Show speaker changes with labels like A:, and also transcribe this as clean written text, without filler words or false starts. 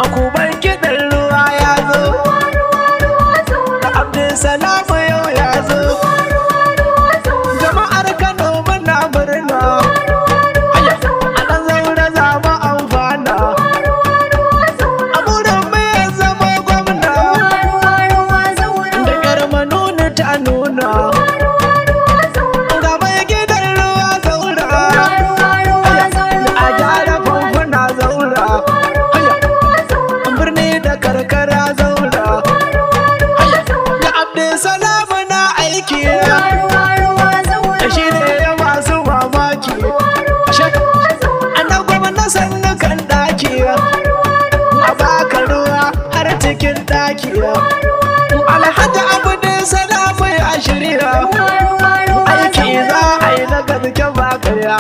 A: akuban kiɗan ruwa ya zo, Abdulsalam yau ya zo, jama'ar Kano muna murna, a ɗan zaure za mu amfana, a burin mu ya zama gwamna, da ƴar manuni ta nuna, ga mai gidan ruwa zaura, a gyara famfuna zaura, birni da karkara zaura, da Abdulsalam na aiki, shi ne ya masu mamaki, annan gwamna sannu kan ɗaki, a baka ruwa har cikin ɗaki, Alhaji Abdulsalam ya shirya, aiki za a yi na gaske ba karya.